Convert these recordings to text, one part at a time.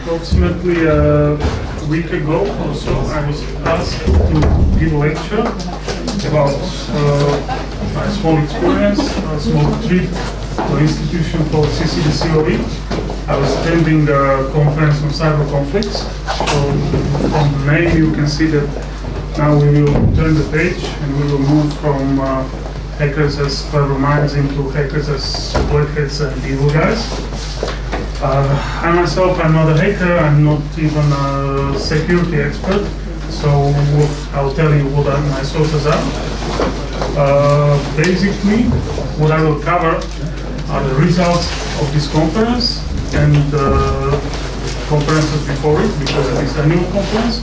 approximately a week ago or so, I was asked to give a lecture about my small experience, a small trip to an institution called CCDCOE. I was attending a conference on cyber conflicts. So from the name you can see that now we will turn the page and we will move from hackers as clever minds into hackers as blackheads and evil guys. I myself, I'm not a hacker, I'm not even a security expert, so I'll tell you what my sources are. Basically, what I will cover are the results of this conference and conferences before it, because it is an annual conference.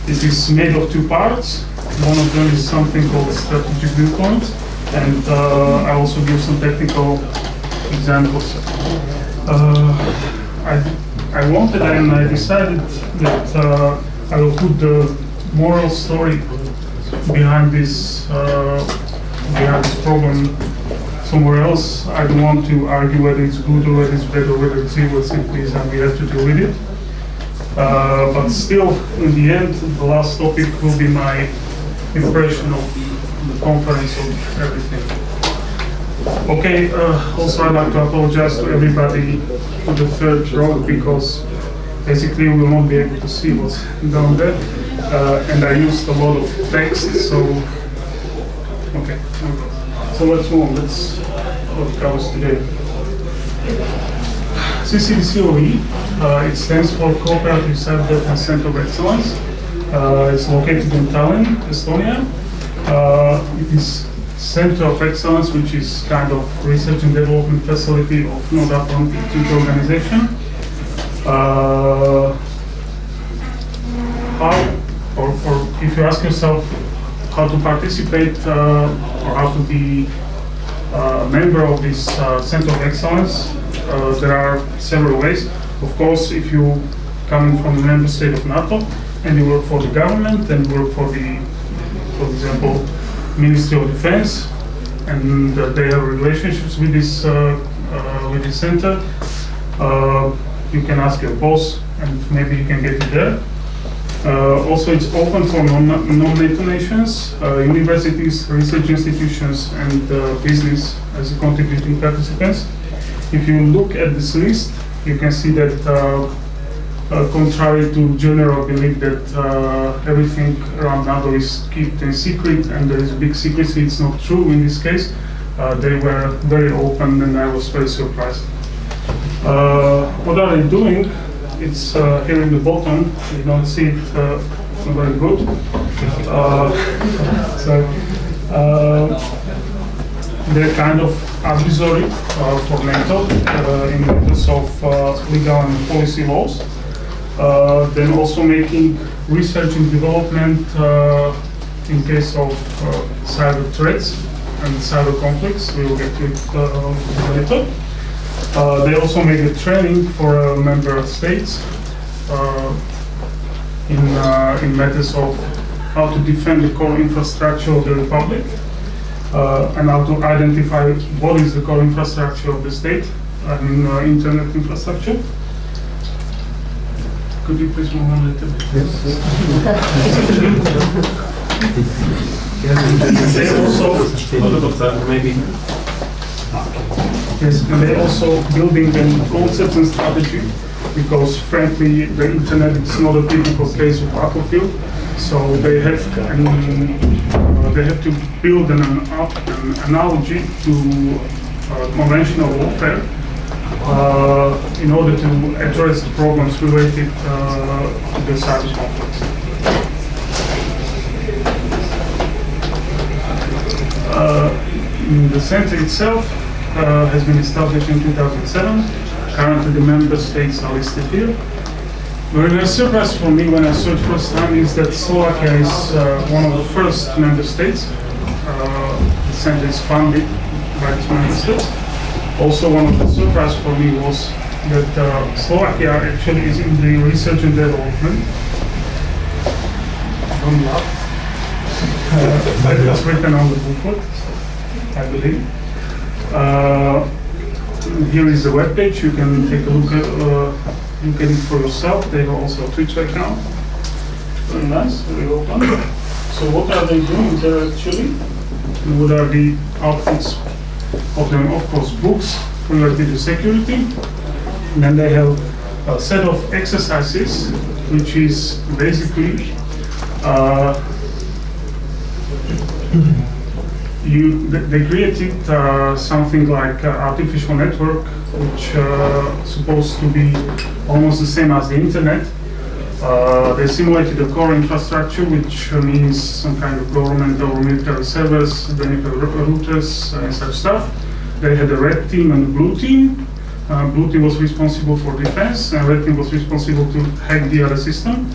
It is made of two parts. One of them is something called strategic viewpoint, and I also give some technical examples. I wanted and I decided that I will put the moral story behind this problem somewhere else. I don't want to argue whether it's good or whether it's bad or whether it's evil. Simply is, and we have to deal with it. But still, in the end, the last topic will be my impression of the conference, of everything. Okay, also I'd like to apologize to everybody to the third row, because basically we will not be able to see what's down there. And I used a lot of text, so okay. So let's move on, let's what covers today. CCDCOE, it stands for Cooperative Cyber Defense Center of Excellence. It's located in Tallinn, Estonia. It is Center of Excellence, which is kind of research and development facility of Nordafront organization. Or if you ask yourself how to participate or how to be a member of this Center of Excellence, there are several ways. Of course, if you come from a member state of NATO and you work for the government and work for the, for example, Ministry of Defense, and they have relationships with this center, you can ask your boss and maybe you can get it there. Also, it's open for non-NATO nations, universities, research institutions, and business as contributing participants. If you look at this list, you can see that contrary to general belief that everything around NATO is kept in secret and there is big secrecy, it's not true in this case. They were very open and I was very surprised. What are they doing? It's here in the bottom. You don't see it, it's not very good. They're kind of advisory for NATO in terms of legal and policy laws. Then also making research and development in case of cyber threats and cyber conflicts. We will get to it later. They also make a training for member states in matters of how to defend the core infrastructure of the Republic and how to identify what is the core infrastructure of the state, I mean internet infrastructure. Could you please move on a little bit? Yes. They also maybe. Yes, and they also building a concept and strategy, because frankly the internet is not a typical case of battlefield. So they have to build an analogy to conventional warfare in order to address the problems related to the cyber conflicts. The center itself has been established in 2007. Currently the member states are listed here. Very surprise for me when I saw it first time is that Slovakia is one of the first member states. The center is funded by these member states. Also, one of the surprise for me was that Slovakia actually is in the research and development. Don't laugh. That was written on the booklet, I believe. Here is the webpage. You can take a look at look at it for yourself. They have also a Twitter account. Very nice, very open. So what are they doing there actually? And what are the outputs of them? Of course, books related to security. And then they have a set of exercises, which is basically they created something like artificial network, which supposed to be almost the same as the internet. They simulated a core infrastructure, which means some kind of government or military servers, then routers and such stuff. They had a red team and a blue team. Blue team was responsible for defense, and red team was responsible to hack the other system.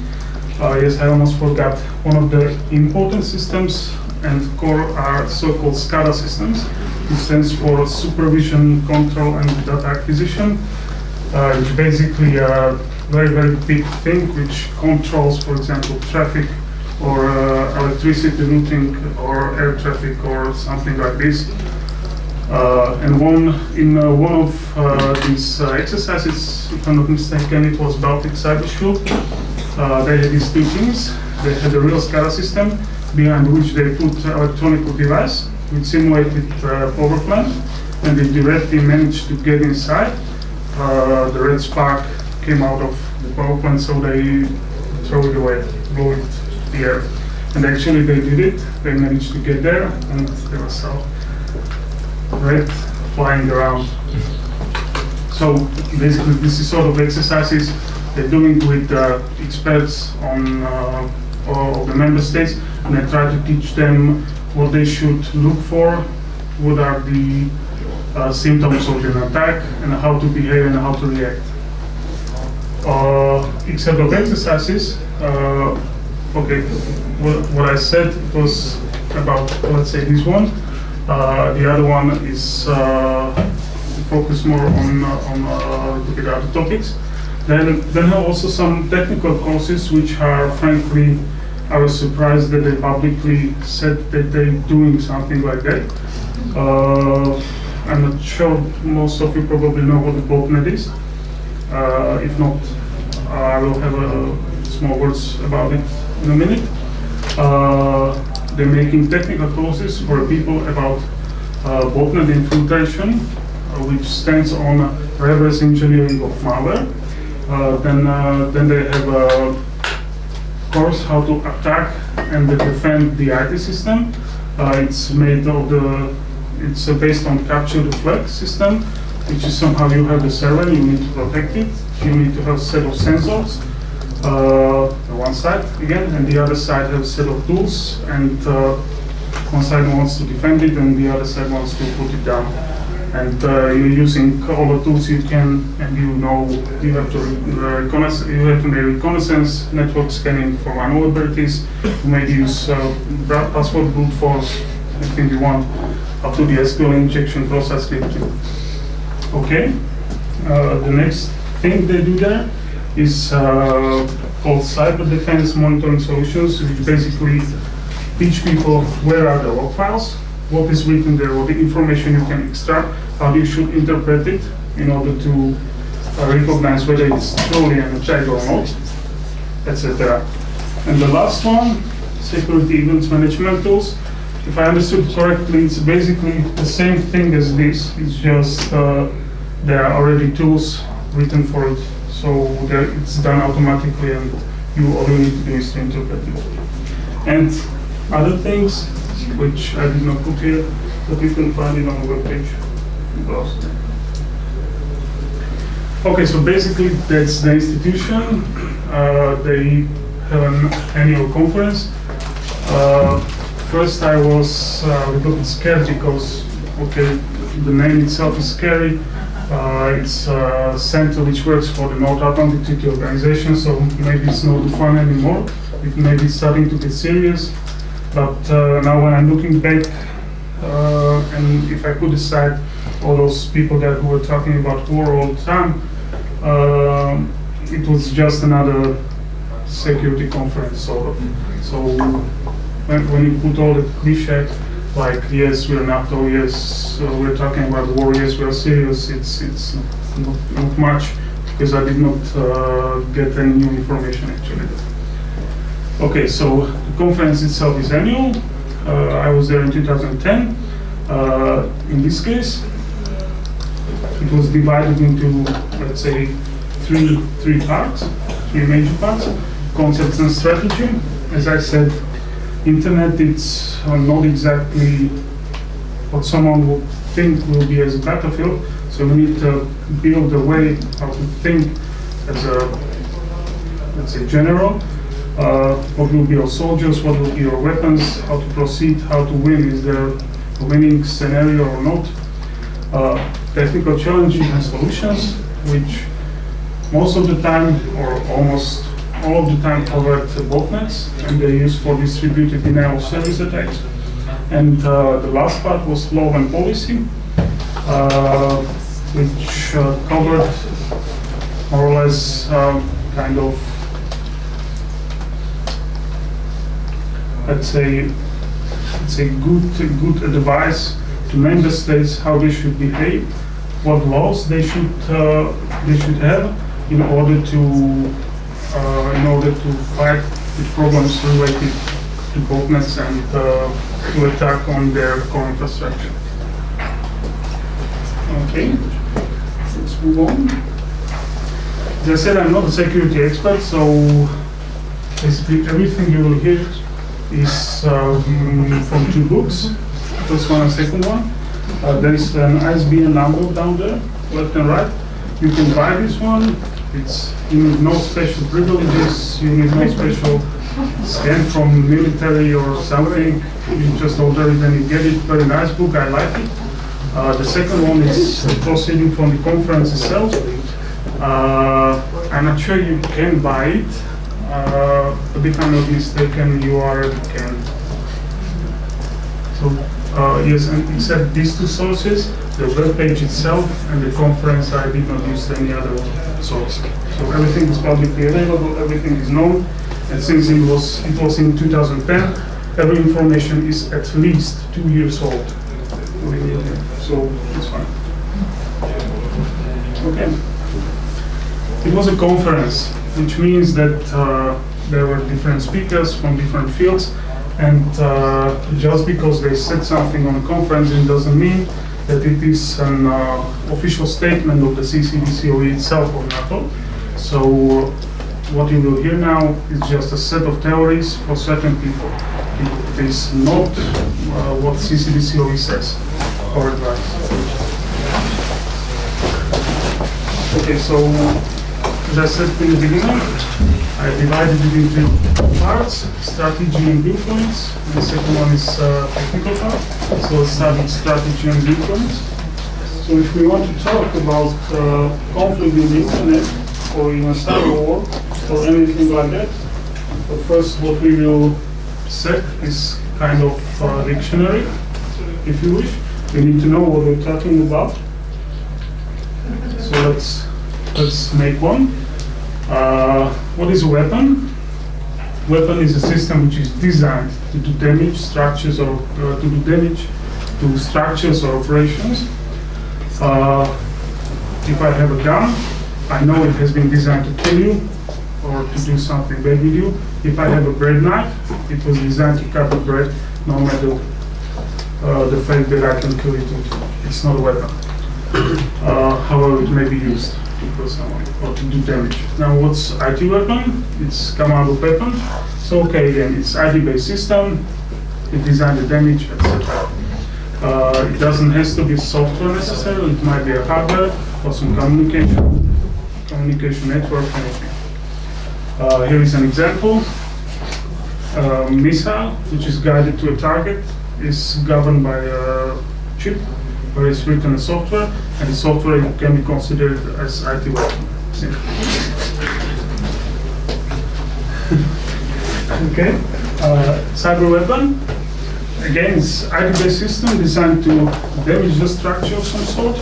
Yes, I almost forgot. One of the important systems and core are so-called SCADA systems. It stands for Supervision, Control, and Data Acquisition, which basically a very, very big thing which controls, for example, traffic or electricity routing or air traffic or something like this. And one of these exercises, if I'm not mistaken, it was Baltic Cyber Shield. They had these two teams. They had a real SCADA system behind which they put electronic device which simulated power plant, and the red team managed to get inside. The red spark came out of the power plant, so they throw it away, blow it to the air. And actually they did it. They managed to get there, and there was some red flying around. So basically this is sort of exercises they're doing with experts on all the member states, and I try to teach them what they should look for, what are the symptoms of an attack, and how to behave and how to react. Except of exercises, okay, what I said was about, let's say, this one. The other one is focused more on the other topics. Then there are also some technical courses which are, frankly, I was surprised that they publicly said that they're doing something like that. I'm not sure most of you probably know what the botnet is. If not, I will have a small words about it in a minute. They're making technical courses for people about botnet infiltration, which stands on reverse engineering of malware. Then they have a course how to attack and defend the IT system. It's made of it's based on capture the flag system, which is somehow you have the server, you need to protect it. You need to have a set of sensors, one side again, and the other side has a set of tools, and one side wants to defend it and the other side wants to put it down. And you're using all the tools you can, and you have to make reconnaissance, network scanning for vulnerabilities. You may use password brute force, anything you want, up to the SQL injection process scripting. Okay, the next thing they do there is called Cyber Defense Monitoring Solutions, which basically teach people where are the log files, what is written there, what the information you can extract, how you should interpret it in order to recognize whether it's truly an attack or not, etc. And the last one, security events management tools. If I understood correctly, it's basically the same thing as this. It's just there are already tools written for it, so it's done automatically, and all you need to do is to interpret it. And other things, which I did not put here, but you can find it on the webpage. Okay, so basically that's the institution. They have an annual conference. First I was a little bit scared because, okay, the name itself is scary. It's a center which works for the North Atlantic Treaty Organization, so maybe it's not fun anymore. It may be starting to get serious. But now when I'm looking back, and if I put aside all those people that who were talking about war all the time, it was just another security conference, sort of. So when you put all the cliché, like yes, we're NATO, yes, we're talking about war, yes, we're serious, it's not much because I did not get any new information actually. Okay, so the conference itself is annual. I was there in 2010. In this case, it was divided into, let's say, three major parts: concepts and strategy. As I said, internet, it's not exactly what someone would think will be as a battlefield. So we need to build a way how to think as a, let's say, general. What will be our soldiers, what will be our weapons, how to proceed, how to win, is there a winning scenario or not. Technical challenges and solutions, which most of the time, or almost all of the time, covered botnets, and they're used for distributed denial of service attacks. And the last part was law and policy, which covered more or less kind of, let's say good advice to member states how they should behave, what laws they should have in order to fight the problems related to botnets and to attack on their core infrastructure. Okay, let's move on. As I said, I'm not a security expert, so basically everything you will hear is from two books, first one and second one. There is an ISBN number down there, left and right. You can buy this one. You need no special privileges, you need no special scan from military or something. You just order it and you get it. Very nice book, I like it. The second one is proceeding from the conference itself. I'm not sure you can buy it. But if I'm not mistaken, you can. So yes, and except these two sources, the web page itself and the conference, I did not use any other source. So everything is publicly available, everything is known, and since it was in 2010, every information is at least 2 years old. So it's fine. Okay. It was a conference, which means that there were different speakers from different fields, and just because they said something on a conference, it doesn't mean that it is an official statement of the CCDCOE itself or NATO. So what you will hear now is just a set of theories for certain people. It is not what CCDCOE says or advice. Okay, so as I said in the beginning, I divided it into parts, strategy and viewpoints. The second one is technical part. So let's start with strategy and viewpoints. So if we want to talk about conflict in the internet, or even cyber war, or anything like that, but first what we will set is kind of dictionary, if you wish. We need to know what we're talking about. So let's make one. What is a weapon? Weapon is a system which is designed to do damage, structures, or to do damage to structures or operations. If I have a gun, I know it has been designed to kill you or to do something bad with you. If I have a bread knife, it was designed to cut the bread, no matter the fact that I can kill it. It's not a weapon. However, it may be used to kill someone or to do damage. Now, what's IT weapon? It's commando weapon. So, okay, again, it's IT-based system. It designed the damage, etc. It doesn't have to be software necessarily. It might be a hardware or some communication network, anything. Here is an example. Missile, which is guided to a target, is governed by a chip where it's written a software, and the software can be considered as IT weapon. Okay, cyber weapon. Again, it's IT-based system designed to damage the structure of some sort,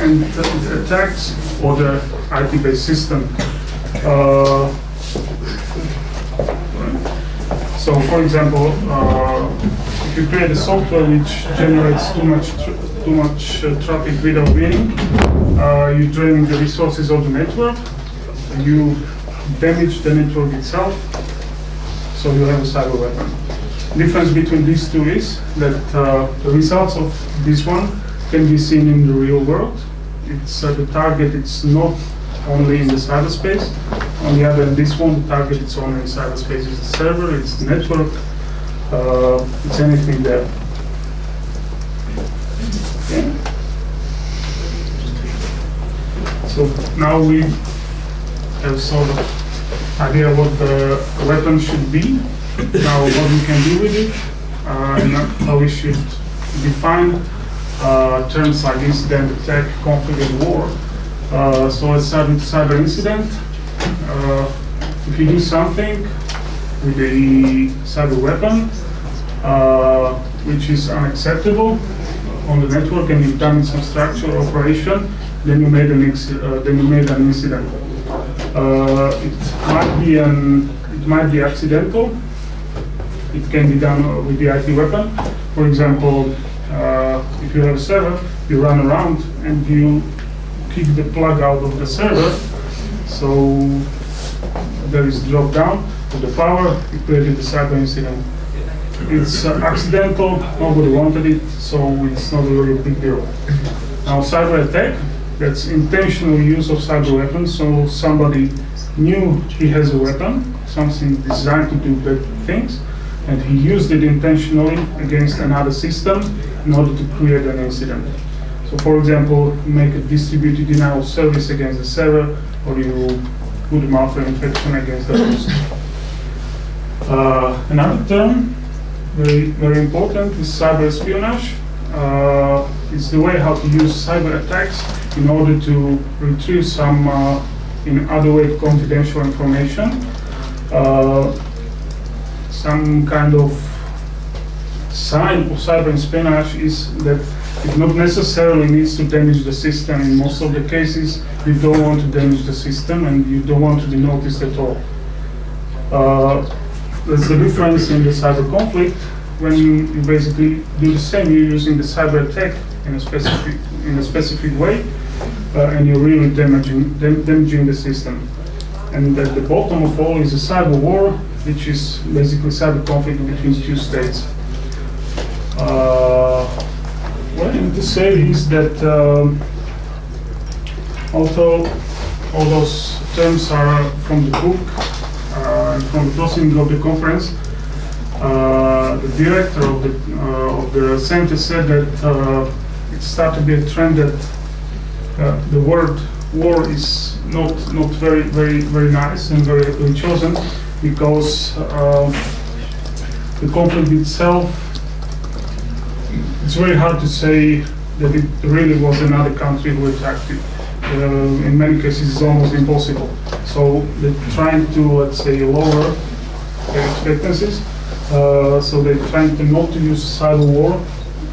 and it attacks other IT-based system. So, for example, if you create a software which generates too much too much traffic without meaning. You drain the resources of the network. You damage the network itself. So you have a cyber weapon. Difference between these two is that the results of this one can be seen in the real world. It's the target. It's not only in the cyberspace. On the other hand, this one, the target, it's only in cyberspace. It's a server, it's the network, it's anything there. Okay. So now we have sort of idea what the weapon should be, now what we can do with it, and how we should define terms like incident, attack, conflict, and war. So let's start with cyber incident. If you do something with a cyber weapon which is unacceptable on the network, and you've done some structural operation, then you made an incident. It might be accidental. It can be done with the IT weapon. For example, if you have a server, you run around and you kick the plug out of the server, so there is drop down of the power. You created the cyber incident. It's accidental, nobody wanted it, so it's not a really big deal. Now, cyber attack, that's intentional use of cyber weapons. So somebody knew he has a weapon, something designed to do bad things, and he used it intentionally against another system in order to create an incident. So for example, you make a distributed denial of service against the server, or you put a malware infection against the host. Another term, very important, is cyber espionage. It's the way how to use cyber attacks in order to retrieve some, in other way, confidential information. Some kind of sign of cyber espionage is that it not necessarily needs to damage the system. In most of the cases, you don't want to damage the system and you don't want to be noticed at all. There's the difference in the cyber conflict. When you basically do the same, you're using the cyber attack in a specific way, and you're really damaging the system. And at the bottom of all is a cyber war, which is basically cyber conflict between two states. What I need to say is that although all those terms are from the book, from the proceeding of the conference, the director of the center said that it started to be a trend that the word war is not very nice and very happily chosen, because the conflict itself, it's very hard to say that it really was another country who attacked it. In many cases, it's almost impossible. So they're trying to, let's say, lower their expectancies. So they're trying to not to use cyber war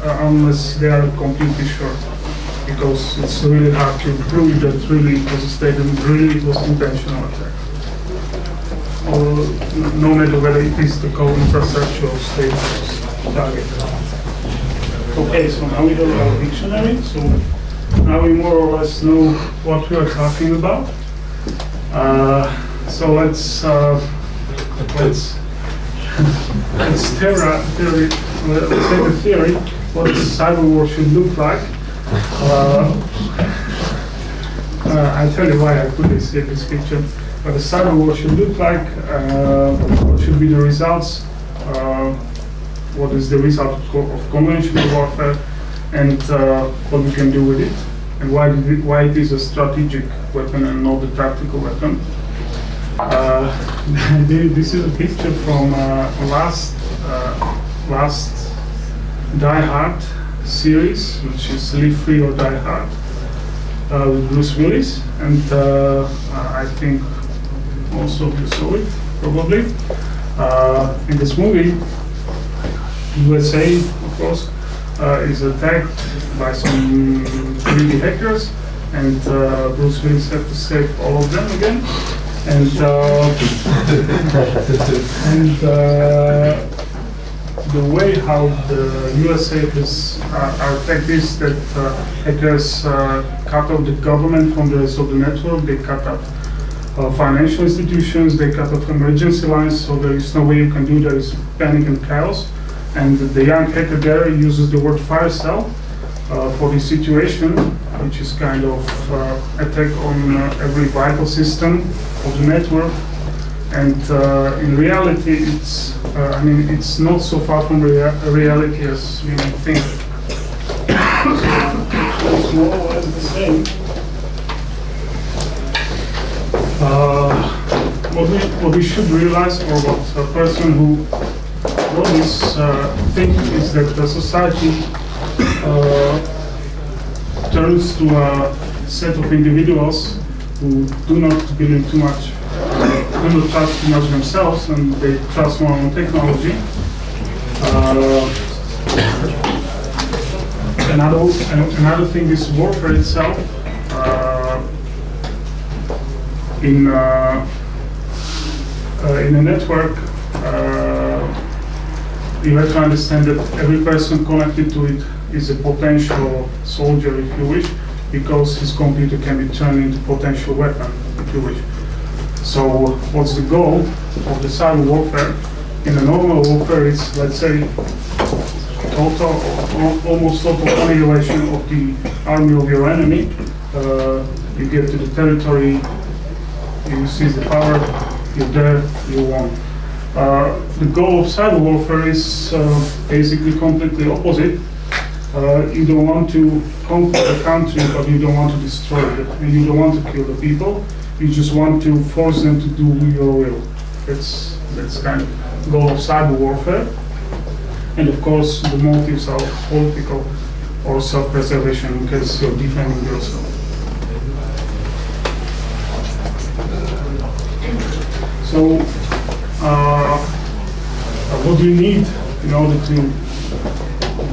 unless they are completely sure, because it's really hard to prove that really it was a statement, really it was intentional attack. Or no matter whether it is the core infrastructure or state target. Okay, so now we have our dictionary. So now we more or less know what we are talking about. So let's say the theory, what the cyber war should look like. I'll tell you why I put this in this picture. What the cyber war should look like, what should be the results, what is the result of conventional warfare, and what we can do with it, and why it is a strategic weapon and not a tactical weapon. This is a picture from last Die Hard series, which is Live Free or Die Hard, with Bruce Willis, and I think most of you saw it, probably. In this movie, USA, of course, is attacked by some greedy hackers, and Bruce Willis has to save all of them again. And the way how the USA has attacked this, that hackers cut off the government from the rest of the network, they cut off financial institutions, they cut off emergency lines, so there is no way you can do, there is panic and chaos. And the young hacker there uses the word fire cell for this situation, which is kind of attack on every vital system of the network. And in reality, it's it's not so far from reality as we might think. It's more or less the same. What we should realize, or what a person who wrote this think, is that the society turns to a set of individuals who do not believe too much, do not trust too much themselves, and they trust more on technology. Another thing is warfare itself. In a network, you have to understand that every person connected to it is a potential soldier, if you wish, because his computer can be turned into potential weapon, if you wish. So what's the goal of the cyber warfare? In a normal warfare, it's, let's say, total or almost total annihilation of the army of your enemy. You get to the territory, you seize the power, you're there, you won. The goal of cyber warfare is basically completely opposite. You don't want to conquer the country, but you don't want to destroy it, and you don't want to kill the people. You just want to force them to do your will. That's kind of the goal of cyber warfare. And of course, the motives are political or self-preservation, because you're defending yourself. So, what do you need in order to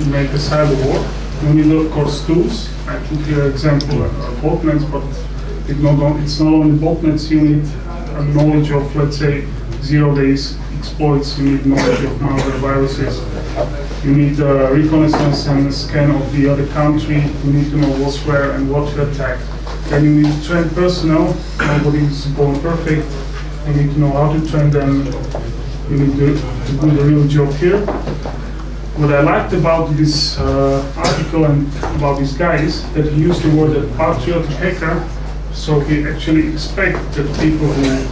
make a cyber war? You need, of course, tools. I took here an example of botnets, but it's not only botnets. You need knowledge of, let's say, 0 days exploits. You need knowledge of malware viruses. You need reconnaissance and scan of the other country. You need to know what's where and what to attack. Then you need trained personnel. Nobody is born perfect. You need to know how to train them. You need to do the real job here. What I liked about this article and about this guy is that he used the word patriotic hacker. So he actually expects that people who,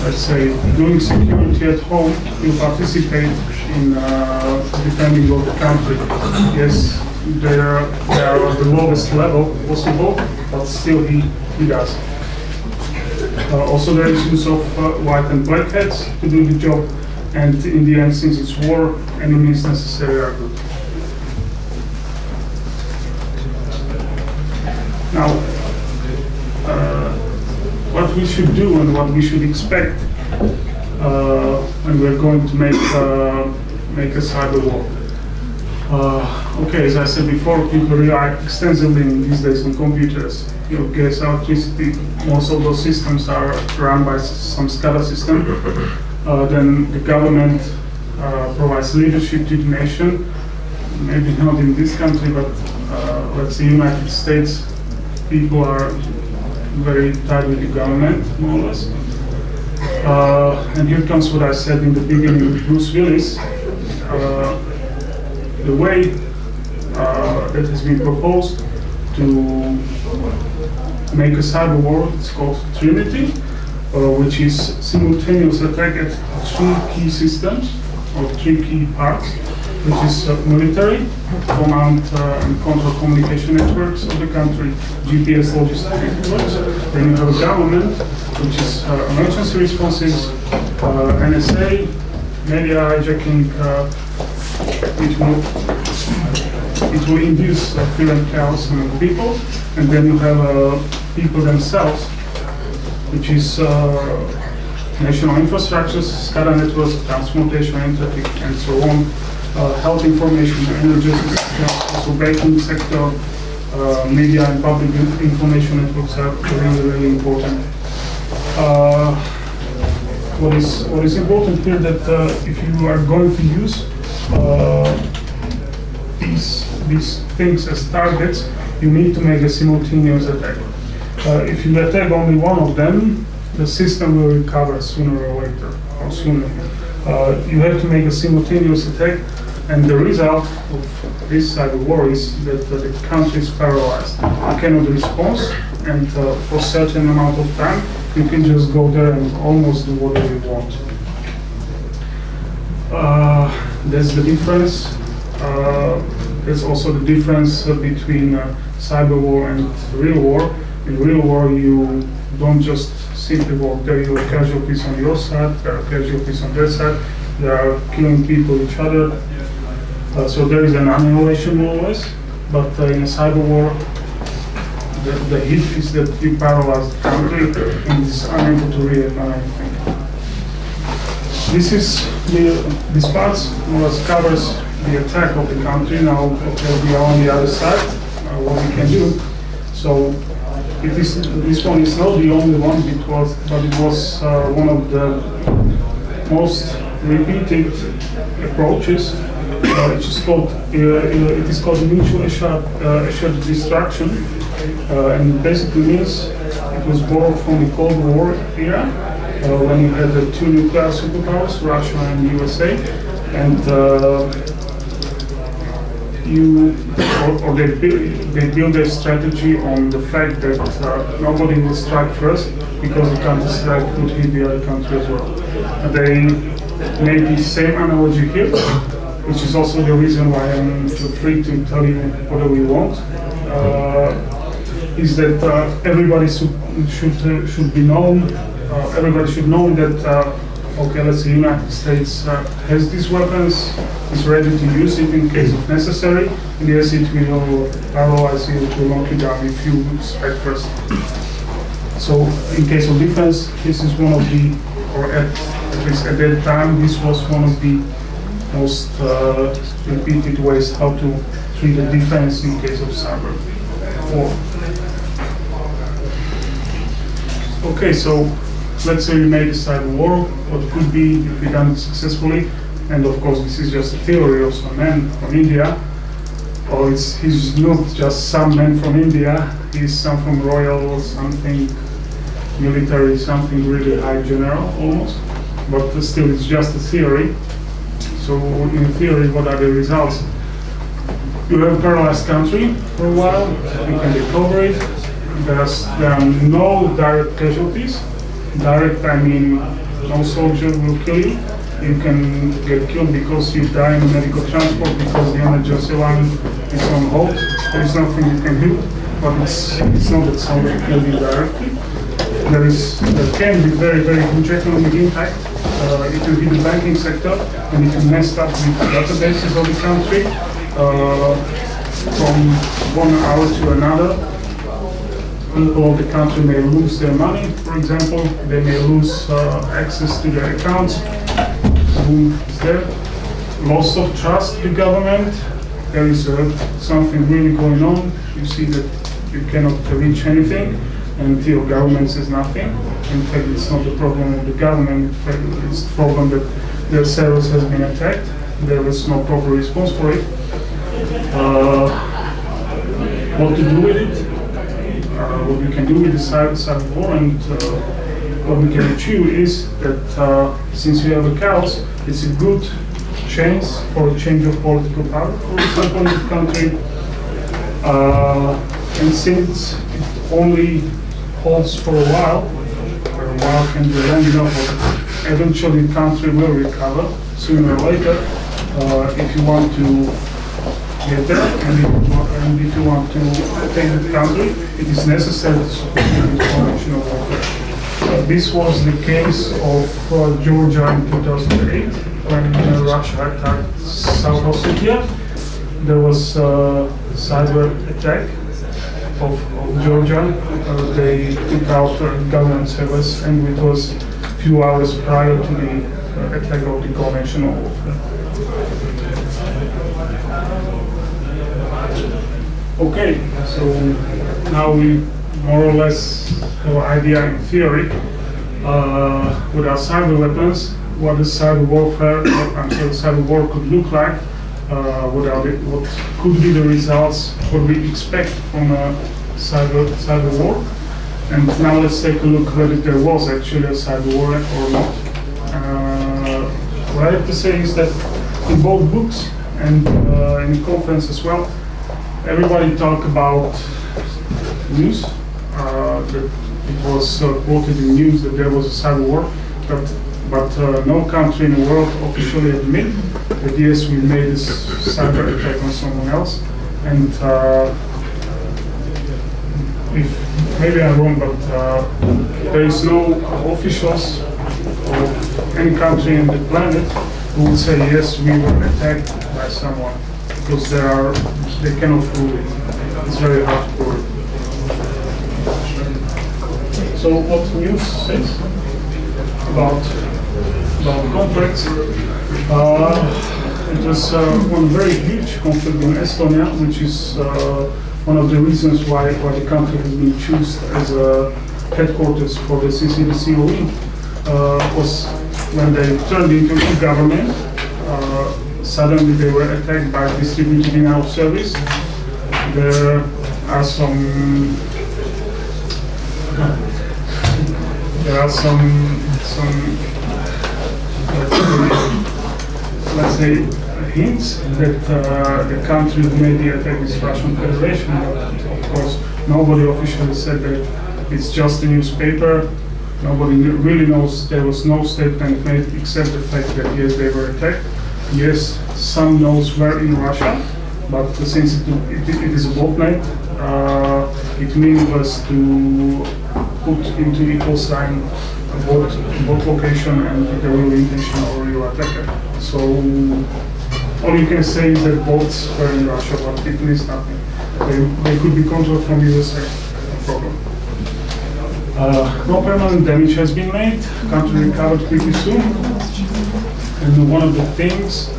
let's say, doing security at home will participate in defending of the country. Yes, they are at the lowest level possible, but still he does. Also, there is use of white and black hats to do the job, and in the end, since it's war, any means necessary are good. Now, what we should do and what we should expect when we're going to make a cyber war. Okay, as I said before, people rely extensively these days on computers. Gas, electricity, most of those systems are run by some SCADA system. Then the government provides leadership to the nation. Maybe not in this country, but let's say United States, people are very tied with the government, more or less. And here comes what I said in the beginning with Bruce Willis. The way that has been proposed to make a cyber war, it's called Trinity, which is simultaneous attack at 3 key systems, or 3 key parts, which is military, command and control communication networks of the country, GPS logistics networks. Then you have a government, which is emergency responses, NSA, media hijacking. It will induce fear and chaos among people, and then you have people themselves, which is national infrastructures, SCADA networks, transportation and traffic, and so on, health information, energy, also banking sector, media and public information networks are really, really important. What is important here that if you are going to use these things as targets, you need to make a simultaneous attack. If you attack only one of them, the system will recover sooner or later, or sooner. You have to make a simultaneous attack, and the result of this cyber war is that the country is paralyzed. You cannot respond, and for a certain amount of time, you can just go there and almost do whatever you want. That's the difference. There's also the difference between cyber war and real war. In real war, you don't just simply walk there. You have casualties on your side, there are casualties on their side. They are killing people, each other. So there is an annihilation more or less. But in a cyber war, the hit is that you paralyze the country and is unable to react on anything. This part covers the attack of the country. Now we are on the other side, what we can do. So this one is not the only one, but it was one of the most repeated approaches. It is called mutual assured destruction, and it basically means it was borrowed from the Cold War era, when you had the two nuclear superpowers, Russia and USA, and they build their strategy on the fact that nobody will strike first because the counter-strike would hit the other country as well. They made the same analogy here, which is also the reason why I'm free to tell you whatever we want. Is that everybody should be known. Everybody should know that. Okay, let's say United States has these weapons, is ready to use it in case of necessary, and yes, it will paralyze you, it will knock you down if you strike first. So, in case of defense, this is one of the, or at least at that time, this was one of the most repeated ways how to treat the defense in case of cyber war. Okay, so let's say we made a cyber war, what could be if we done it successfully, and of course this is just a theory of some man from India, or he's not just some man from India, he's some from royal, something military, something really high general almost, but still it's just a theory. So in theory, what are the results? You have a paralyzed country for a while, you can recover it, there are no direct casualties. Direct, I mean, no soldier will kill you. You can get killed because you die in medical transport because the emergency line is on hold. There is nothing you can do, but it's not that someone will kill you directly. There can be very, very huge economic impact if you hit the banking sector and if you messed up with the databases of the country from 1 hour to another. People of the country may lose their money, for example. They may lose access to their accounts. Boom, is there. Loss of trust in government. There is something really going on. You see that you cannot reach anything until government says nothing. In fact, it's not the problem of the government. In fact, it's the problem that their service has been attacked. There was no proper response for it. What to do with it? What we can do with the cyber war and what we can achieve is that since we have a chaos, it's a good chance for a change of political power, for example, in the country. And since it only holds for a while can be long enough, but eventually the country will recover sooner or later. If you want to get there, and if you want to attain the country, it is necessary to support conventional warfare. This was the case of Georgia in 2008, when Russia attacked South Ossetia. There was a cyber attack of Georgia. They took out government servers, and it was a few hours prior to the attack of the conventional warfare. Okay, so now we more or less have an idea in theory. With our cyber weapons, what the cyber warfare, cyber war could look like, what could be the results, what we expect from a cyber war. And now let's take a look whether there was actually a cyber war or not. What I have to say is that in both books and in the conference as well, everybody talk about news, that it was quoted in news that there was a cyber war, but no country in the world officially admit that yes, we made this cyber attack on someone else. And if maybe I'm wrong, but there is no officials of any country on the planet who would say yes, we were attacked by someone, because they cannot prove it. It's very hard to prove it. So what news says about conflicts? It was one very huge conflict in Estonia, which is one of the reasons why the country has been chosen as a headquarters for the CCDCOE, was when they turned into e-government. Suddenly they were attacked by distributed denial of service. There are some let's say hints that the country who made the attack is Russian Federation. But of course, nobody officially said that. It's just a newspaper. Nobody really knows. There was no statement made except the fact that yes, they were attacked. Yes, some knows where in Russia, but since it is a botnet, it means to put into equal sign both location and the real intention or real attacker. So all you can say is that both were in Russia, but it means nothing. They could be controlled from USA, no problem. No permanent damage has been made. Country recovered pretty soon. And one of the things,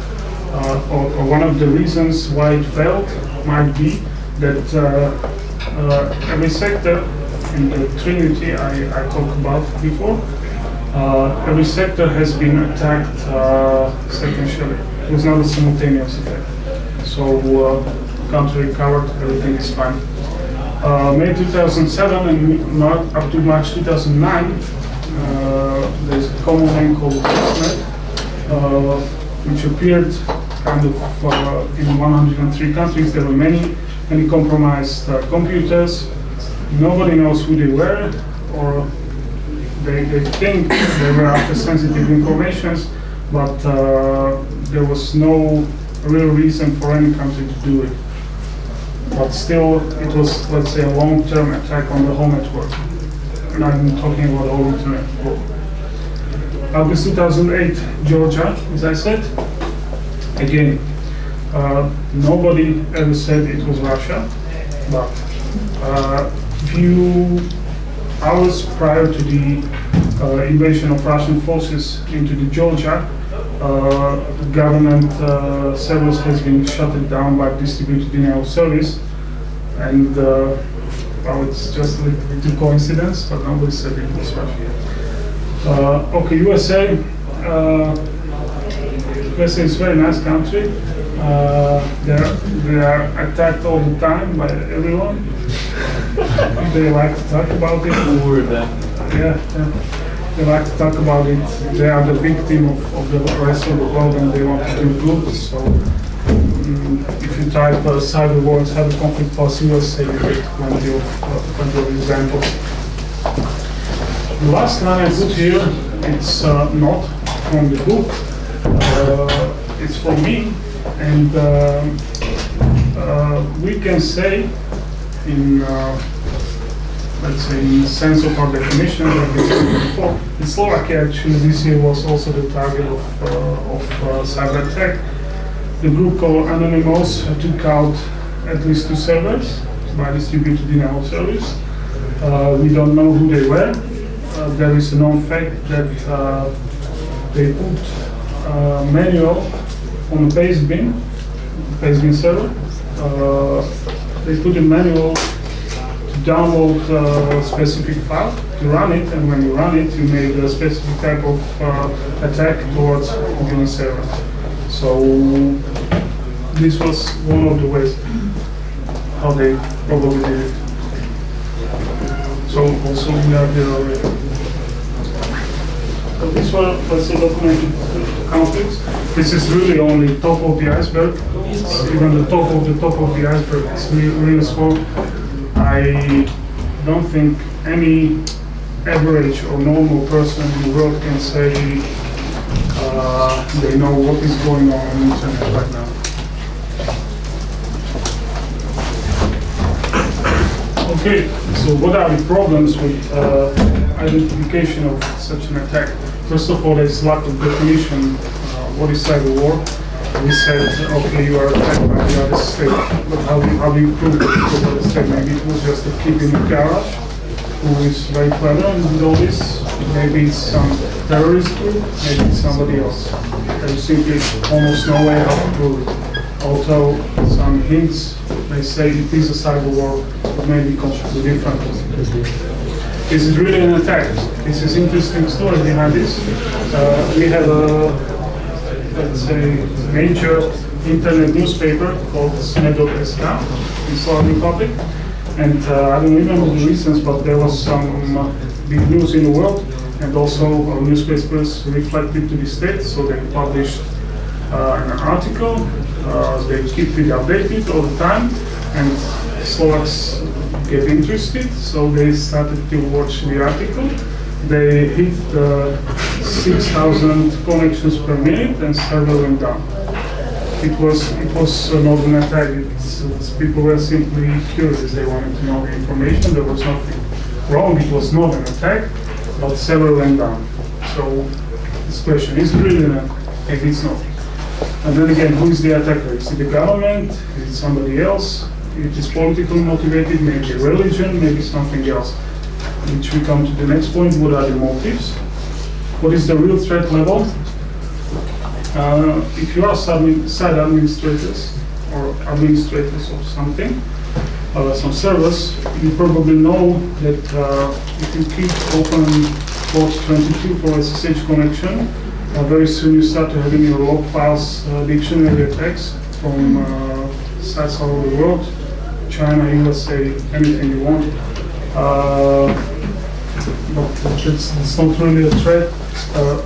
or one of the reasons why it failed might be that every sector in the Trinity I talked about before, every sector has been attacked sequentially. It was not a simultaneous attack. So country recovered, everything is fine. May 2007 and up to March 2009, there's a common name called Stuxnet, which appeared kind of in 103 countries. There were many compromised computers. Nobody knows who they were, or they think they were after sensitive informations, but there was no real reason for any country to do it. But still, it was, let's say, a long-term attack on the whole network. And I'm talking about the whole internet. August 2008, Georgia, as I said. Again, nobody ever said it was Russia, but few hours prior to the invasion of Russian forces into the Georgia, government service has been shut down by distributed denial of service, and well, it's just a little bit of coincidence, but nobody said it was Russia. Okay, USA. USA is a very nice country. They are attacked all the time by everyone. They like to talk about it. Yeah. They like to talk about it. They are the victim of the rest of the world, and they want to do good. So if you type cyber war and cyber conflict plus USA, you get plenty of examples. The last line I put here, it's not from the book. It's from me, and we can say in let's say in the sense of our definition that we said before, in Slovakia actually this year was also the target of cyber attack. The group called Anonymous took out at least 2 servers by distributed denial of service. We don't know who they were. There is a known fact that they put manual on the Pastebin server. They put a manual to download a specific file, to run it, and when you run it, you made a specific type of attack towards a given server. So this was one of the ways how they probably did it. So also we are here already. So this one, let's say, documented conflicts. This is really only top of the iceberg. It's even the top of the iceberg. It's really small. I don't think any average or normal person in the world can say they know what is going on the internet right now. Okay, so what are the problems with identification of such an attack? First of all, there's lack of definition. What is cyber war? We said, okay, you are attacked by the other state, but how do you prove that it was the other state? Maybe it was just a kid in the garage who is very clever and did all this. Maybe it's some terrorist group, maybe it's somebody else. There's simply almost no way how to prove it. Although some hints, they say it is a cyber war, it may be completely different. This is really an attack. This is interesting story behind this. We have a, let's say, major internet newspaper called Sme.sk in Slovak Republic. And I don't remember the reasons, but there was some big news in the world, and also our newspapers reflected to the state, so they published an article. They keep it updated all the time, and Slovaks get interested, so they started to watch the article. They hit 6,000 connections per minute, and server went down. It was not an attack. People were simply curious. They wanted to know the information. There was nothing wrong. It was not an attack, but server went down. So this question is really an attack. Maybe it's not. And then again, who is the attacker? Is it the government? Is it somebody else? It is politically motivated, maybe religion, maybe something else. Which we come to the next point. What are the motives? What is the real threat level? If you are site administrators or administrators of something, some servers, you probably know that if you keep open port 22 for SSH connection, very soon you start to have in your log files dictionary attacks from sites all over the world, China, USA, anything you want. But it's not really a threat.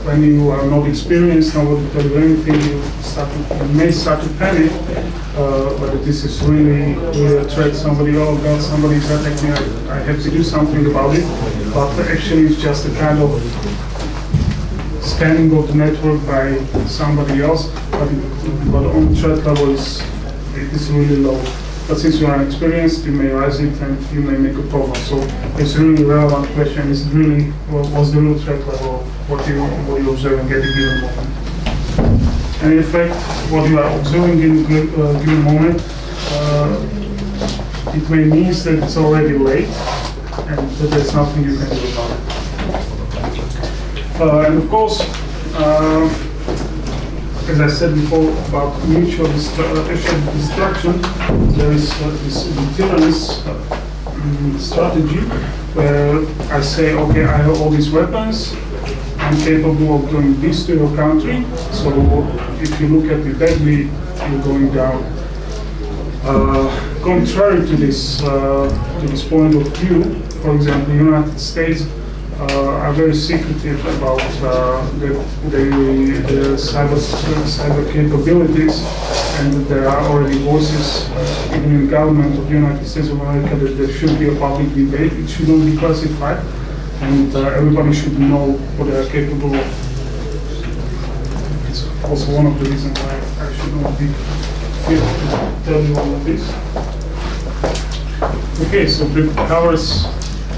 When you are not experienced, nobody tell you anything, you may start to panic, but this is really a threat. Somebody, oh God, somebody's attacking me, I have to do something about it. But actually it's just a kind of scanning of the network by somebody else, but on threat level it is really low. But since you are experienced, you may raise it and you may make a problem. So it's a really relevant question. Is it really, what's the real threat level of what you observe and get a given moment? And in fact, what you are observing in a given moment, it may mean that it's already late and that there's nothing you can do about it. And of course, as I said before about mutual destruction, there is this deterrence strategy where I say, okay, I have all these weapons, I'm capable of doing this to your country, so if you look at me badly, you're going down. Contrary to this point of view, for example, the United States are very secretive about the cyber capabilities, and there are already voices, even in the government of the United States of America, that there should be a public debate. It shouldn't be classified, and everybody should know what they are capable of. It's also one of the reasons why I should not be fit to tell you all of this. Okay, so that covers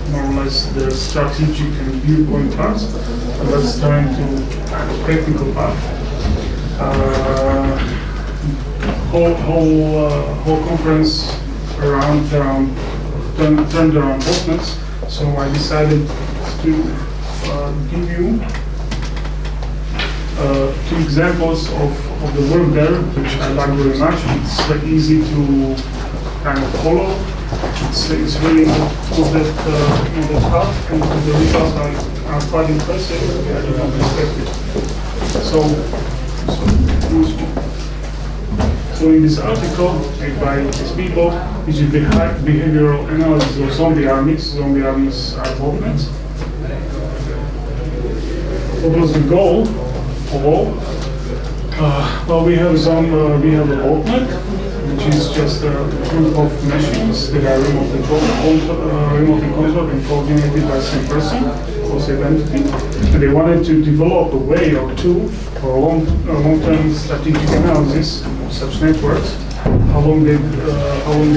more or less the strategic and viewpoint parts. So let's turn to the technical part. Whole conference turned around botnets. So I decided to give you two examples of the work there, which I like very much. It's easy to kind of follow. It's really not that hard, and the results are quite impressive. I do not expect it. So in this article made by these people, which is behavioral analysis of zombie armies. Zombie armies are botnets. What was the goal of all? Well, we have a botnet, which is just a group of machines that are remotely controlled and coordinated by the same person or same entity. And they wanted to develop a way or tool for long-term strategic analysis of such networks. How long they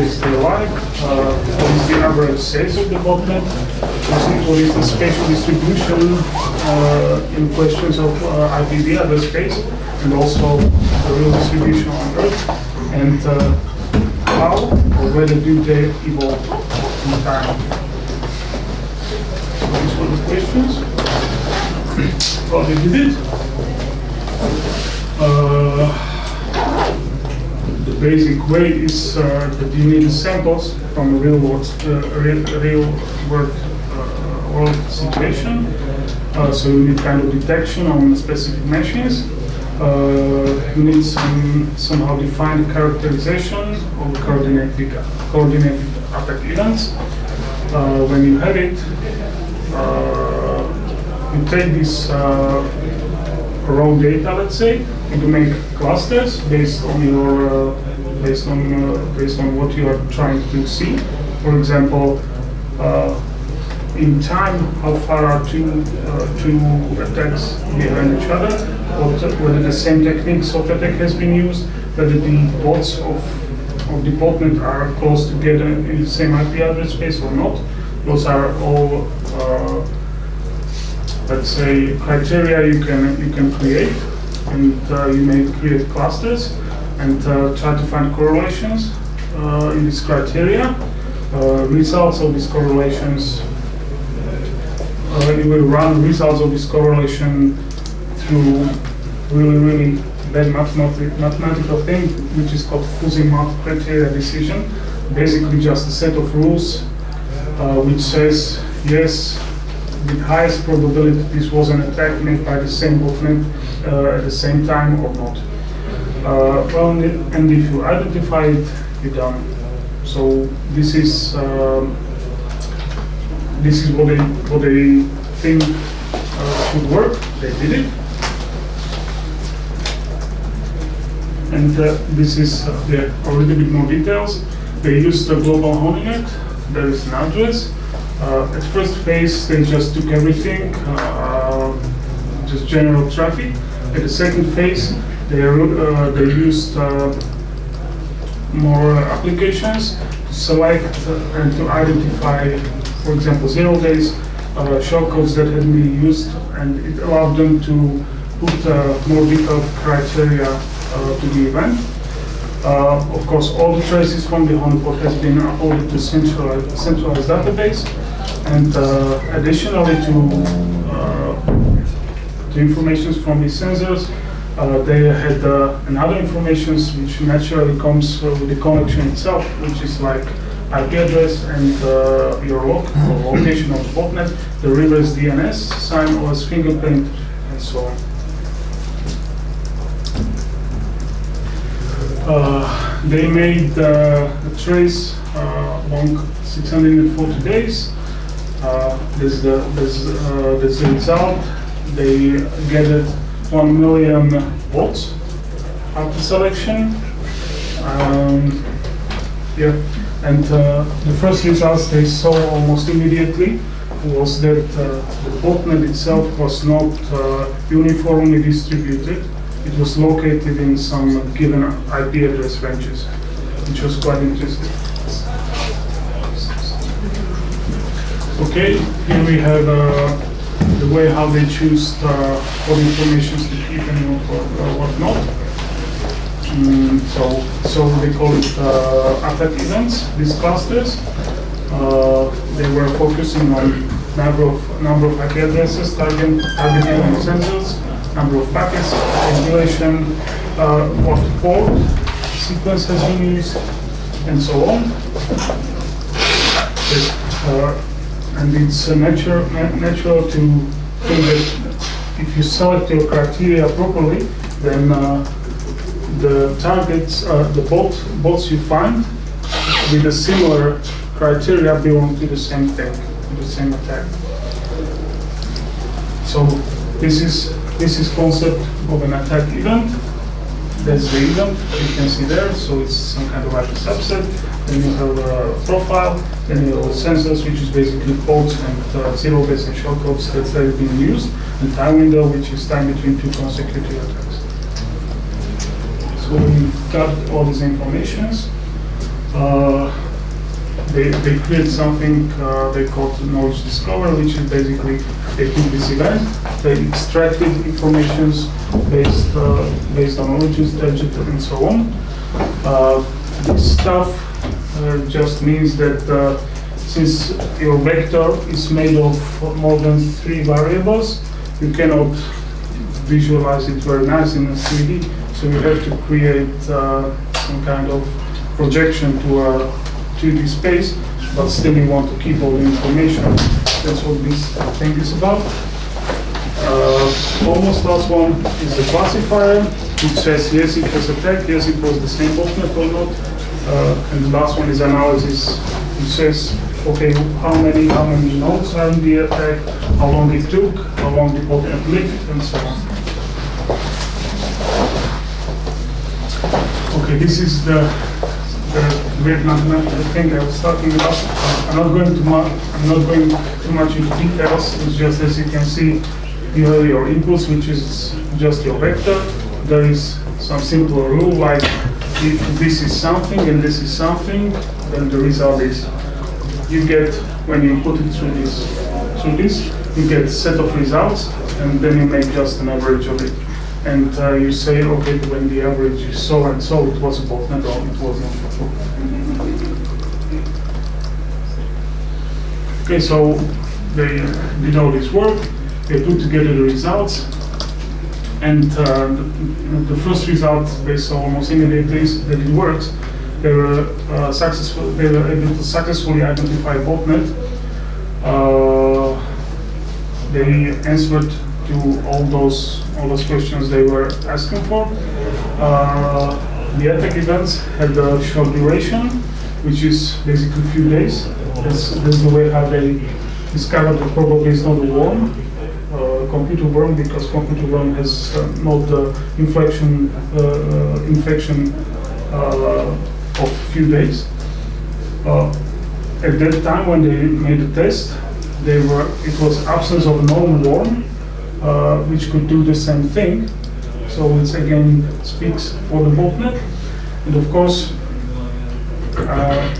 stay alive, what is the average size of the botnet, what is the spatial distribution in questions of IPv address space, and also the real distribution on Earth, and how or whether do they evolve in time. So these were the questions. Well, they did it. The basic way is that you need samples from a real world situation. So you need kind of detection on specific machines. You need somehow defined characterization of coordinated attack events. When you have it, you take this raw data, let's say, and you make clusters based on what you are trying to see. For example, in time, how far are two attacks behind each other? Whether the same techniques of attack has been used, whether the bots of the botnet are close together in the same IP address space or not. Those are all, let's say, criteria you can create, and you may create clusters and try to find correlations in these criteria. Results of these correlations. You will run results of this correlation through really bad mathematical thing, which is called fuzzy math criteria decision. Basically, just a set of rules which says yes, with highest probability this was an attack made by the same botnet at the same time or not. Well, and if you identify it, you're done. So this is what they think should work. They did it, and this is a little bit more details. They used a global HoneyNet. There is an address. At first phase, they just took everything, just general traffic. At the second phase, they used more applications to select and to identify, for example, 0 days shortcodes that had been used, and it allowed them to put more detailed criteria to the event. Of course, all the traces from the honeypot has been uploaded to centralized database, and additionally to information from the sensors, they had another information which naturally comes with the connection itself, which is like IP address and your location of the botnet, the reverse DNS sign or as fingerprint, and so on. They made a trace along 640 days. That's the result. They gathered 1 million votes after selection. And the first results they saw almost immediately was that the botnet itself was not uniformly distributed. It was located in some given IP address ranges, which was quite interesting. Okay, here we have the way how they choose what information to keep and what not. So they call it attack events, these clusters. They were focusing on number of IP addresses, targeting on sensors, number of packets, calculation, what port sequence has been used, and so on. And it's natural to think that if you select your criteria properly, then the targets, the bots you find with a similar criteria belong to the same thing, to the same attack. So this is concept of an attack event. That's the event you can see there. So it's some kind of like a subset. Then you have a profile. Then you have sensors, which is basically codes and zero-base and shortcodes that have been used, and time window, which is time between two consecutive attacks. So we got all these informations. They create something they call knowledge discovery, which is basically they took this event, they extracted informations based on origins, digit, and so on. This stuff just means that since your vector is made of more than 3 variables, you cannot visualize it very nice in a 3D. So you have to create some kind of projection to a 3D space, but still you want to keep all the information. That's what this thing is about. Almost last one is the classifier, which says yes it was attacked, yes it was the same botnet or not. And the last one is analysis, which says okay, how many nodes are in the attack, how long it took, how long the botnet lived, and so on. Okay, this is the great mathematical thing I was talking about. I'm not going too much into details. It's just as you can see, you have your inputs, which is just your vector. There is some simple rule like if this is something and this is something, then the result is you get when you put it through this, you get a set of results, and then you make just an average of it. And you say, okay, when the average is so and so, it was a botnet or it wasn't. Okay, so they did all this work, they put together the results, and the first result, they saw almost immediately that it works. They were successful. They were able to successfully identify a botnet. They answered to all those questions they were asking for. The attack events had a short duration, which is basically a few days. That's the way how they discovered that probably it's not a worm, computer worm, because computer worm has not the infection of few days. At that time, when they made the test, it was absence of a normal worm, which could do the same thing. So it again speaks for the botnet. And of course,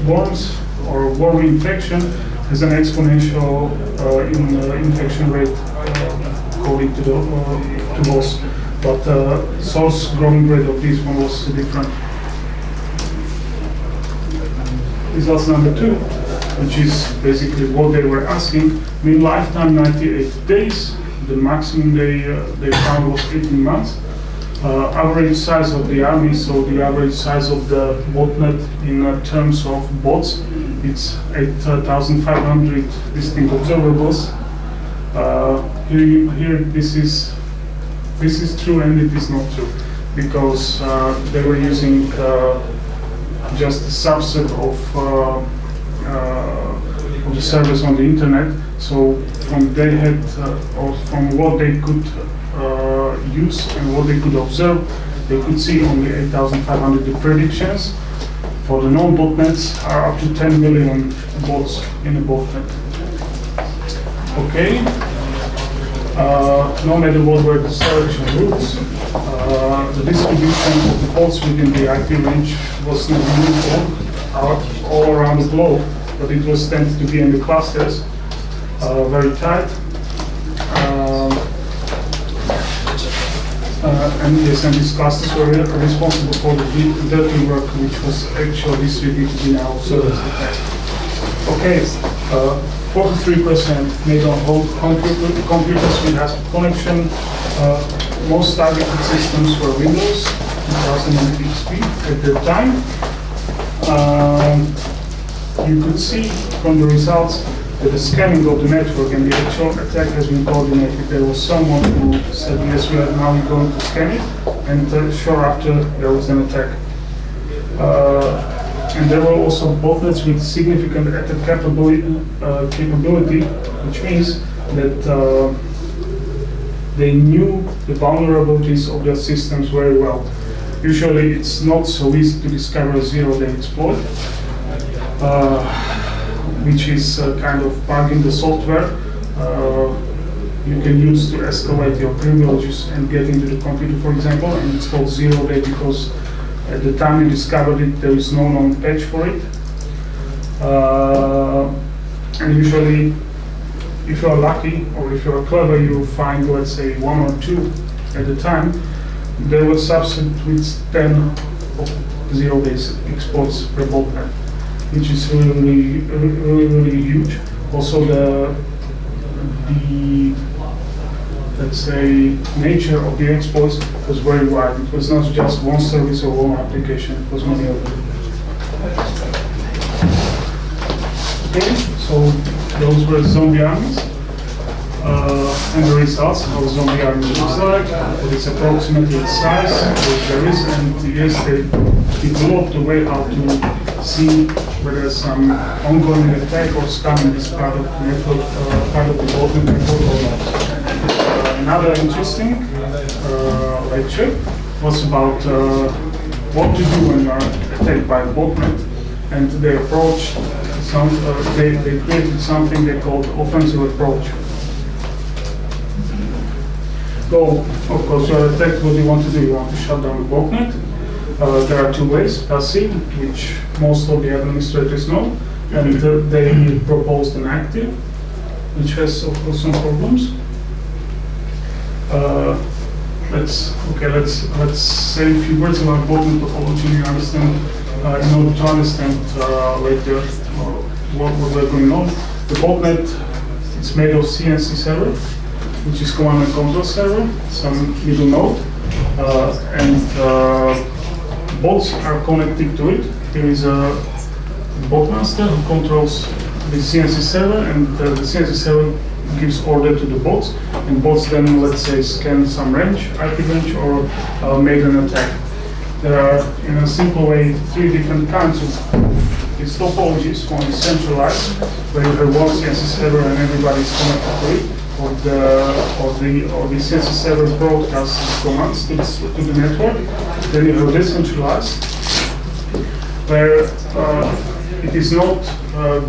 worms or worm infection has an exponential infection rate according to BOSS. But source growing rate of this one was different. Results number 2, which is basically what they were asking. Mean lifetime 98 days. The maximum they found was 18 months. Average size of the army, so the average size of the botnet in terms of bots, it's 8,500 distinct observables. Here this is true and it is not true, because they were using just a subset of the servers on the internet. So from what they could use and what they could observe, they could see only 8,500. The predictions for the non-botnets are up to 10 million bots in a botnet. Okay. No matter what were the selection routes, the distribution of the bots within the IP range was not uniform all around the globe, but it was tended to be in the clusters, very tight. And these clusters were responsible for the dirty work, which was actually distributed in our service attack. Okay, 43% made on old computers with ASP connection. Most targeted systems were Windows 2000 and XP at that time. you could see from the results that the scanning of the network and the actual attack has been coordinated. There was someone who said, yes, we are now going to scan it, and sure after there was an attack. And there were also botnets with significant attack capability, which means that they knew the vulnerabilities of their systems very well. Usually it's not so easy to discover a zero-day exploit, which is a kind of bug in the software you can use to escalate your privileges and get into the computer, for example, and it's called zero-day because at the time you discovered it, there is no known patch for it. And usually, if you are lucky or if you are clever, you find, let's say, 1 or 2 at a time. They will subset with 10 of zero-day exploits per botnet, which is really huge. Also, the let's say nature of the exploits was very wide. It was not just one service or one application, it was many of them. Okay, so those were zombie armies. And the results, how zombie army looks like, what is approximately its size, what there is, and yes, they developed a way how to see whether some ongoing attack or scamming is part of the network, part of the botnet network or not. Another interesting lecture was about what to do when you are attacked by a botnet, and they approached they created something they called offensive approach. So, of course, you are attacked, what do you want to do? You want to shut down the botnet. There are 2 ways, passive, which most of the administrators know, and they proposed an active, which has, of course, some problems. Let's say a few words about botnet topology in order to understand later what we're going on. The botnet is made of CNC server, which is command and control server, some middle node, and bots are connected to it. There is a bot master who controls the CNC server, and the CNC server gives order to the bots, and bots then, let's say, scan some range, IP range, or make an attack. There are, in a simple way, 3 different kinds of these topologies. One is centralized, where you have one CNC server and everybody is connected to it, or the CNC server broadcasts commands to the network. Then you have decentralized, where it is not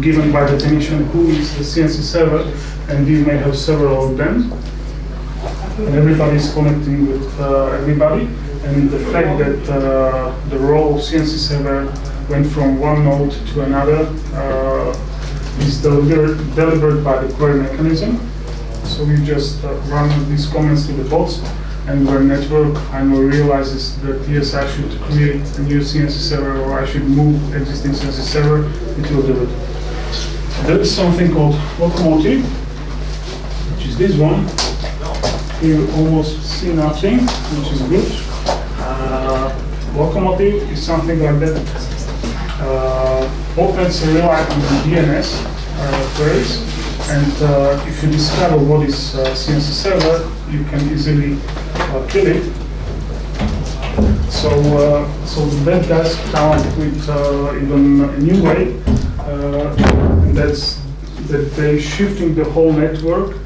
given by definition who is the CNC server, and you may have several of them, and everybody is connecting with everybody. And the fact that the role of CNC server went from one node to another is delivered by the query mechanism. So we just run these comments to the bots, and our network finally realizes that yes, I should create a new CNC server or I should move existing CNC server, it will do it. There is something called locomotive, which is this one. You almost see nothing, which is good. Locomotive is something like that. Botnets rely on the DNS queries, and if you discover what is CNC server, you can easily kill it. So the bad guys come up with even a new way, and that's that they're shifting the whole network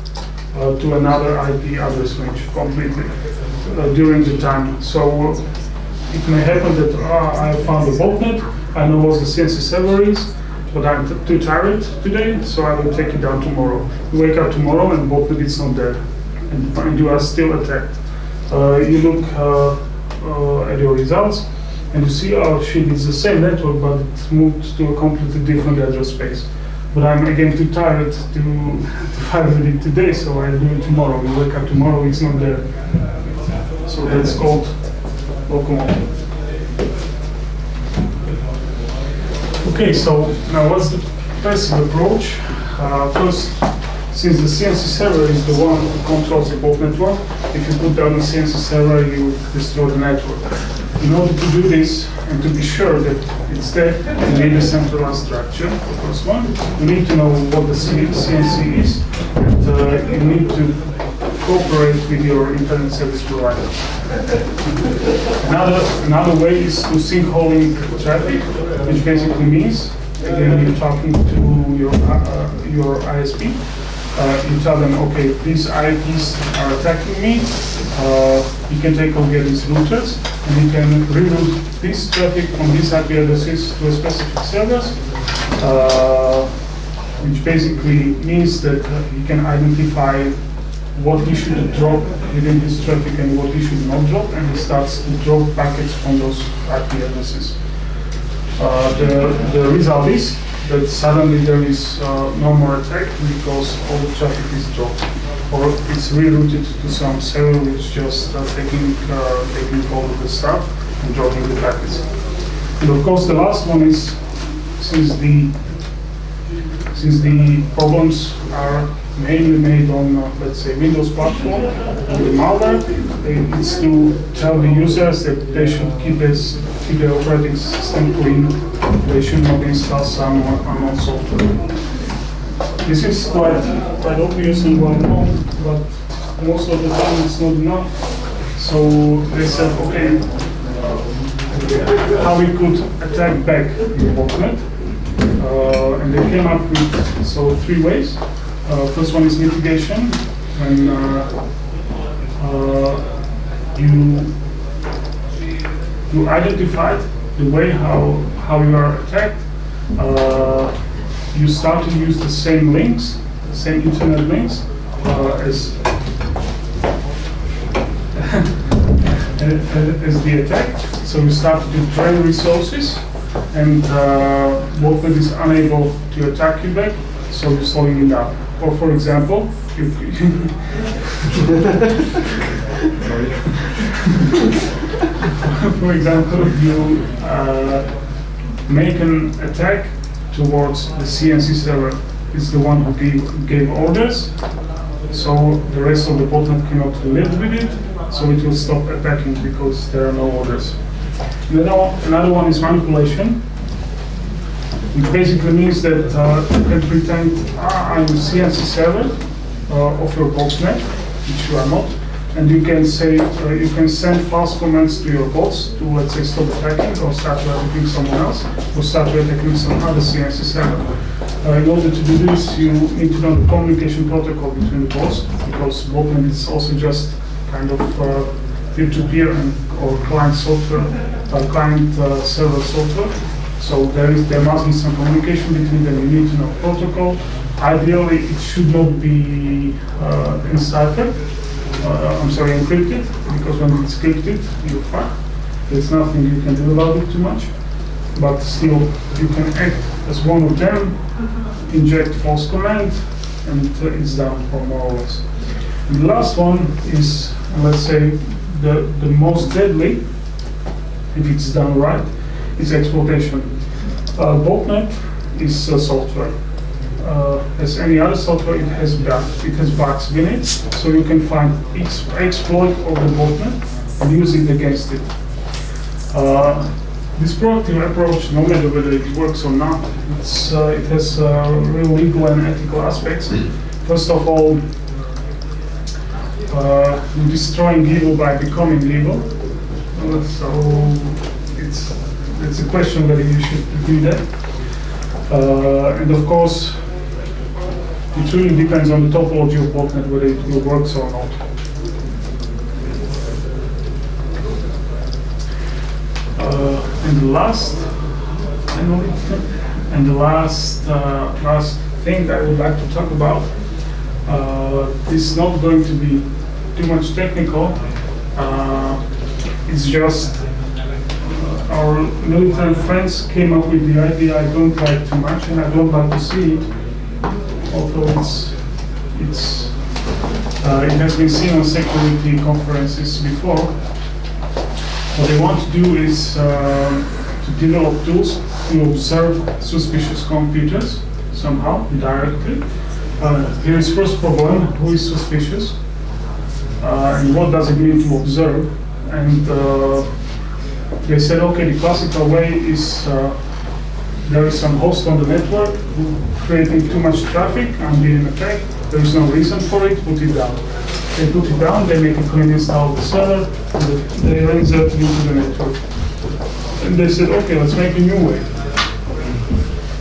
to another IP address range completely during the time. So it may happen that I found a botnet, I know what the CNC server is, but I'm too tired today, so I will take it down tomorrow. You wake up tomorrow and botnet is not there, and you are still attacked. You look at your results, and you see, oh shit, it's the same network, but it moved to a completely different address space. But I'm again too tired to fight with it today, so I do it tomorrow. You wake up tomorrow, it's not there. So that's called locomotive. Okay, so now what's the passive approach? First, since the CNC server is the one who controls the bot network, if you put down the CNC server, you destroy the network. In order to do this and to be sure that it's there, you need a centralized structure, the first one. You need to know what the CNC is, and you need to cooperate with your internet service provider. Another way is to synchronize traffic, which basically means, again, you're talking to your ISP. You tell them, okay, these IPs are attacking me. You can take a look at these routers, and you can reroute this traffic from these IP addresses to a specific service, which basically means that you can identify what you should drop within this traffic and what you should not drop, and it starts to drop packets from those IP addresses. The result is that suddenly there is no more attack because all the traffic is dropped, or it's rerouted to some server which just taking all of the stuff and dropping the packets. And of course, the last one is since the problems are mainly made on, let's say, Windows platform and the malware, it's to tell the users that they should keep their operating system clean. They should not install some unknown software. This is quite obvious and well known, but most of the time it's not enough. So they said, okay, how we could attack back the botnet, and they came up with three ways. First one is mitigation, when you identified the way how you are attacked. You start to use the same links, the same internet links as the attack. So you start to drain resources, and botnet is unable to attack you back, so you're slowing it down. Or for example, if for example, you make an attack towards the CNC server. It's the one who gave orders, so the rest of the botnet cannot live with it, so it will stop attacking because there are no orders. Another one is manipulation, which basically means that you can pretend, I'm a CNC server of your botnet, which you are not, and you can say, you can send false commands to your bots to, let's say, stop attacking, or start attacking someone else, or start attacking some other CNC server. In order to do this, you need to know the communication protocol between the bots, because botnet is also just kind of peer-to-peer or client software, client server software. So there must be some communication between them. You need to know protocol. Ideally, it should not be encrypted, because when it's encrypted, you're fucked. There's nothing you can do about it too much. But still, you can act as one of them, inject false command, and it's done, or more or less. And the last one is, let's say, the most deadly, if it's done right, is exploitation. Botnet is software. As any other software, it has bugs in it, so you can find exploit of the botnet and use it against it. This proactive approach, no matter whether it works or not, it has real legal and ethical aspects. First of all, you're destroying evil by becoming evil. So it's a question whether you should do that. And of course, it really depends on the topology of botnet whether it will work or not. And the last thing that I would like to talk about, this is not going to be too much technical. It's just our military friends came up with the idea I don't like too much, and I don't like to see it, although it has been seen on security conferences before. What they want to do is to develop tools to observe suspicious computers somehow, directly. Here is first problem, who is suspicious? And what does it mean to observe? And they said, okay, the classical way is there is some host on the network who creating too much traffic and being attacked. There is no reason for it, put it down. They put it down, they make a clean install of the server, and they reinsert it into the network. And they said, okay, let's make a new way.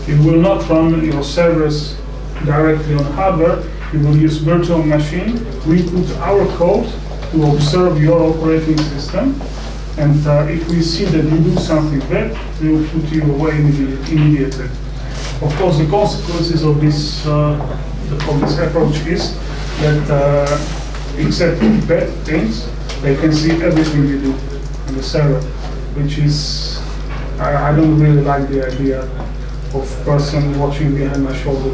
You will not run your servers directly on hardware, you will use virtual machine. We put our code to observe your operating system. And if we see that you do something bad, we will put you away immediately. Of course, the consequences of this approach is that except bad things, they can see everything you do on the server, which is, I don't really like the idea of person watching behind my shoulder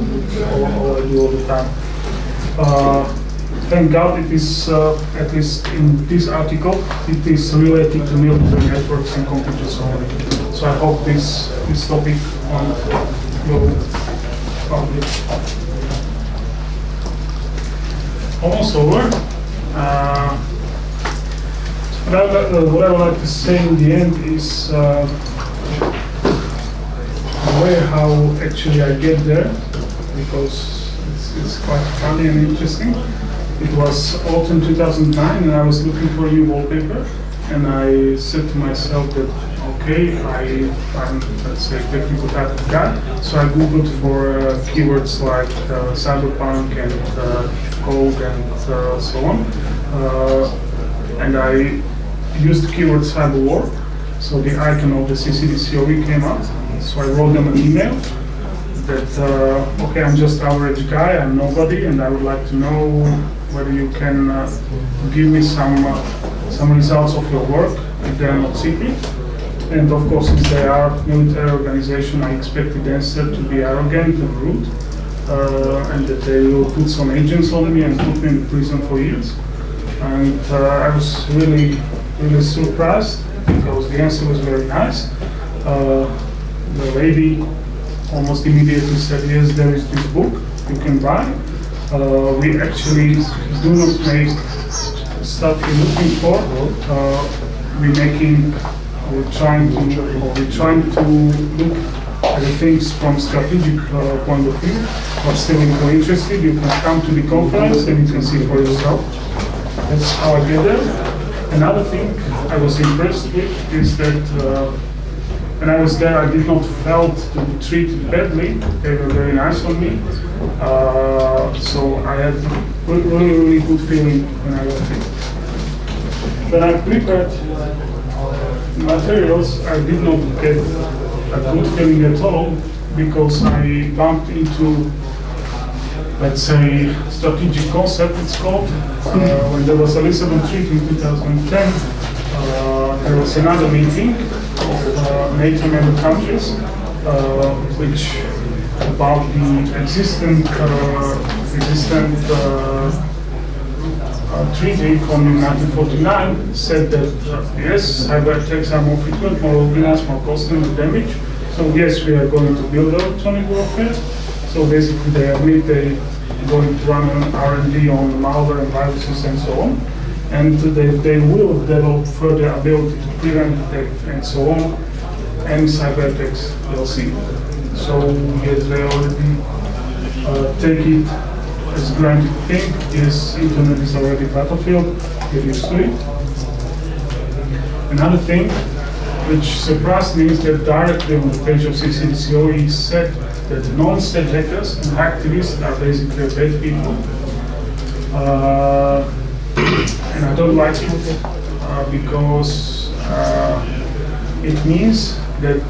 all I do all the time. Thank God it is, at least in this article, it is related to military networks and computers only. So I hope this topic won't go public. Almost over. What I would like to say in the end is the way how actually I get there, because it's quite funny and interesting. It was autumn 2009 and I was looking for a new wallpaper, and I said to myself that, okay, I'm let's say technical type of guy, so I googled for keywords like cyberpunk and code and so on, and I used the keyword cyber war, so the icon of the CCDCOE came up, so I wrote them an email that, okay, I'm just average guy, I'm nobody, and I would like to know whether you can give me some results of your work, if they are not secret. And of course, since they are military organization, I expected the answer to be arrogant and rude, and that they will put some agents on me and put me in prison for years. And I was really surprised, because the answer was very nice. The lady almost immediately said, yes, there is this book you can buy. We actually do not make stuff you're looking for. We're trying to look at the things from strategic point of view. But still, if you're interested, you can come to the conference and you can see for yourself. That's how I get there. Another thing I was impressed with is that when I was there, I did not felt to be treated badly. They were very nice on me. So I had really good feeling when I was there. When I prepared materials, I did not get a good feeling at all, because I bumped into, let's say, strategic concept, it's called. When there was a Lisbon Treaty in 2010, there was another meeting of NATO member countries, which about the existent treaty from 1949 said that yes, cyber attacks are more frequent, more organized, more costly, more damage. So yes, we are going to build electronic warfare. So basically, they admit they are going to run an R&D on malware and viruses and so on, and they will develop further ability to prevent, detect, and so on, and cyber attacks they'll see. So yes, they already take it as granted thing. Yes, internet is already battlefield, get used to it. Another thing which surprised me is that directly on the page of CCDCOE said that non-state hackers and hacktivists are basically bad people. And I don't like it because it means that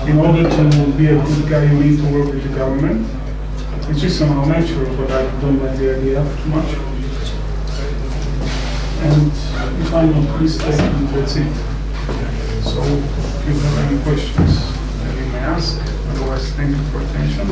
in order to be a good guy, you need to work with the government, which is somehow natural, but I don't like the idea too much. And if I'm not mistaken, that's it. So if you have any questions, you may ask. Otherwise, thank you for attention.